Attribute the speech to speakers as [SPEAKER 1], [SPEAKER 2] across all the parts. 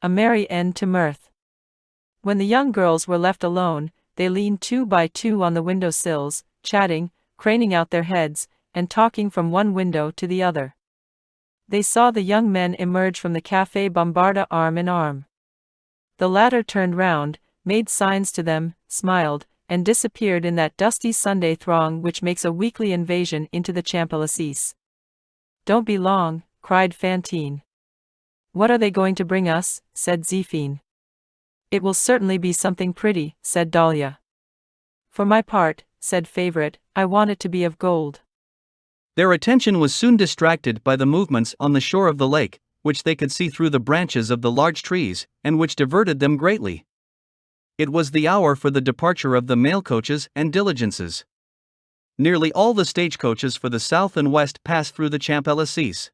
[SPEAKER 1] A merry end to mirth. When the young girls were left alone, they leaned 2 by 2 on the window sills, chatting, craning out their heads, and talking from one window to the other. They saw the young men emerge from the Café Bombarda arm in arm. The latter turned round, made signs to them, smiled, and disappeared in that dusty Sunday throng which makes a weekly invasion into the Champs-Élysées. "Don't be long," cried Fantine. "What are they going to bring us?" said Zéphine. "It will certainly be something pretty," said Dahlia. "For my part," said Favorite, "I want it to be of gold."
[SPEAKER 2] Their attention was soon distracted by the movements on the shore of the lake, which they could see through the branches of the large trees, and which diverted them greatly. It was the hour for the departure of the mail coaches and diligences. Nearly all the stagecoaches for the south and west passed through the Champs-Élysées.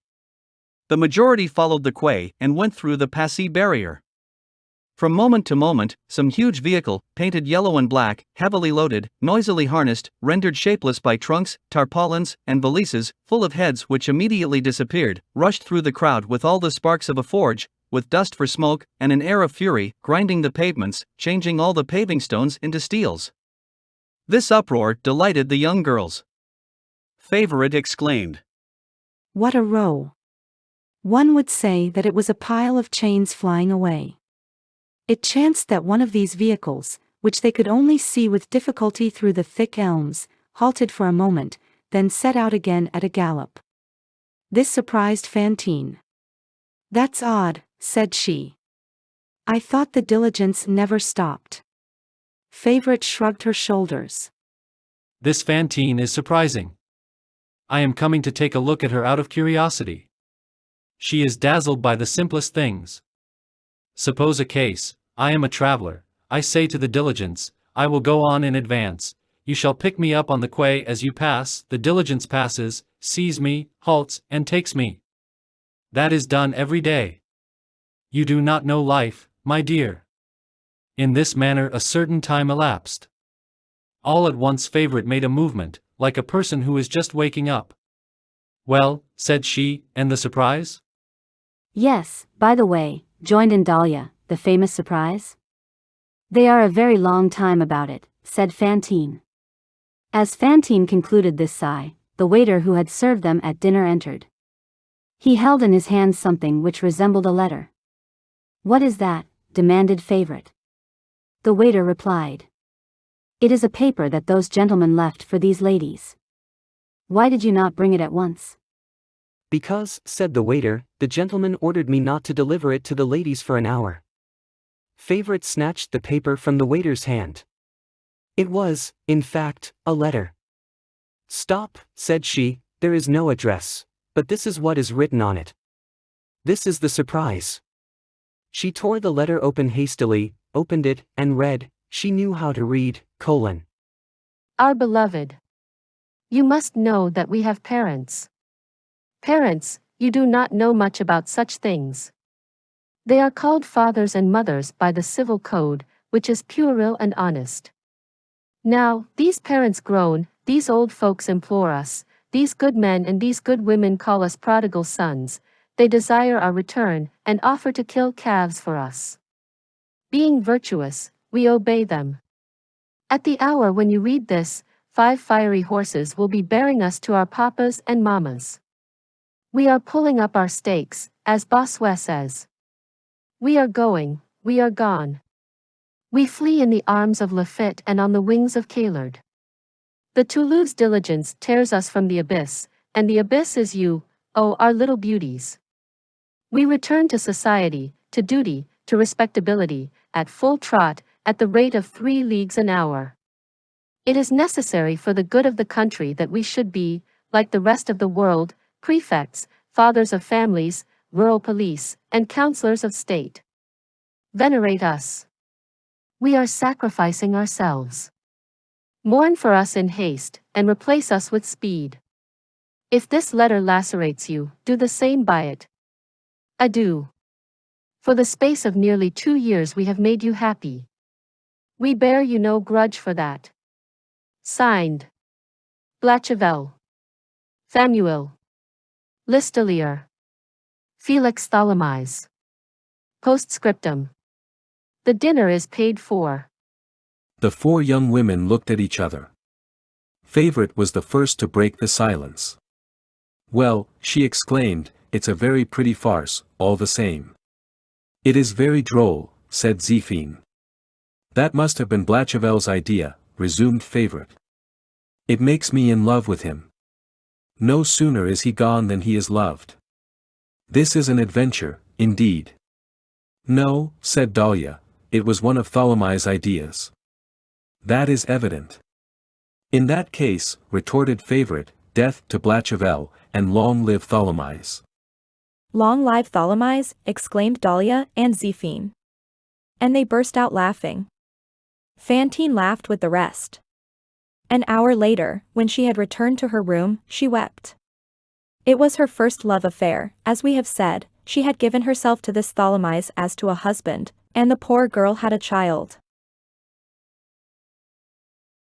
[SPEAKER 2] The majority followed the quay and went through the Passy barrier. From moment to moment, some huge vehicle, painted yellow and black, heavily loaded, noisily harnessed, rendered shapeless by trunks, tarpaulins, and valises, full of heads which immediately disappeared, rushed through the crowd with all the sparks of a forge, with dust for smoke, and an air of fury, grinding the pavements, changing all the paving stones into steels. This uproar delighted the young girls. Favorite exclaimed,
[SPEAKER 3] "What a row! One would say that it was a pile of chains flying away." It chanced that one of these vehicles, which they could only see with difficulty through the thick elms, halted for a moment, then set out again at a gallop. This surprised Fantine. "That's odd," said she. "I thought the diligence never stopped." Favorite shrugged her shoulders.
[SPEAKER 4] "This Fantine is surprising. I am coming to take a look at her out of curiosity. She is dazzled by the simplest things. Suppose a case, I am a traveler, I say to the diligence, I will go on in advance, you shall pick me up on the quay as you pass, the diligence passes, sees me, halts, and takes me. That is done every day. You do not know life, my dear." In this manner a certain time elapsed. All at once Favorite made a movement, like a person who is just waking up. "Well," said she, "and the surprise?"
[SPEAKER 5] "Yes, by the way," joined in Dahlia, "the famous surprise?" "They are a very long time about it," said Fantine. As Fantine concluded this sigh, the waiter who had served them at dinner entered. He held in his hand something which resembled a letter. "What is that?" demanded Favorite. The waiter replied, "It is a paper that those gentlemen left for these ladies. Why did you not bring it at once?"
[SPEAKER 6] "Because," said the waiter, "the gentleman ordered me not to deliver it to the ladies for an hour." Favorite snatched the paper from the waiter's hand. It was, in fact, a letter. "Stop," said she, "there is no address, but this is what is written on it. This is the surprise." She tore the letter open hastily, opened it, and read. She knew how to read, :
[SPEAKER 7] "Our beloved. You must know that we have parents. Parents, you do not know much about such things. They are called fathers and mothers by the civil code, which is puerile and honest. Now, these parents groan, these old folks implore us, these good men and these good women call us prodigal sons, they desire our return, and offer to kill calves for us. Being virtuous, we obey them. At the hour when you read this, 5 fiery horses will be bearing us to our papas and mamas. We are pulling up our stakes, as Bossuet says. We are going, we are gone. We flee in the arms of Laffitte and on the wings of Caillard. The Toulouse diligence tears us from the abyss, and the abyss is you, oh, our little beauties. We return to society, to duty, to respectability, at full trot, at the rate of 3 leagues an hour. It is necessary for the good of the country that we should be, like the rest of the world, prefects, fathers of families, rural police, and councillors of state. Venerate us. We are sacrificing ourselves. Mourn for us in haste, and replace us with speed. If this letter lacerates you, do the same by it. Adieu. For the space of nearly 2 years we have made you happy. We bear you no grudge for that. Signed. Blachevelle. Famuel. Listelier. Felix Tholomyes. Postscriptum. The dinner is paid for.
[SPEAKER 8] The four young women looked at each other. Favorite was the first to break the silence. Well, she exclaimed, it's a very pretty farce, all the same. It is very droll, said Zéphine. That must have been Blacheville's idea, resumed Favorite. It makes me in love with him. No sooner is he gone than he is loved. This is an adventure, indeed. No, said Dahlia, it was one of Tholomyès' ideas. That is evident. In that case, retorted Favorite, death to Blachevelle, and long live Tholomyès.
[SPEAKER 9] Long live Tholomyès, exclaimed Dahlia and Zéphine. And they burst out laughing. Fantine laughed with the rest. An hour later, when she had returned to her room, she wept. It was her first love affair, as we have said, she had given herself to this Tholomyès as to a husband, and the poor girl had a child.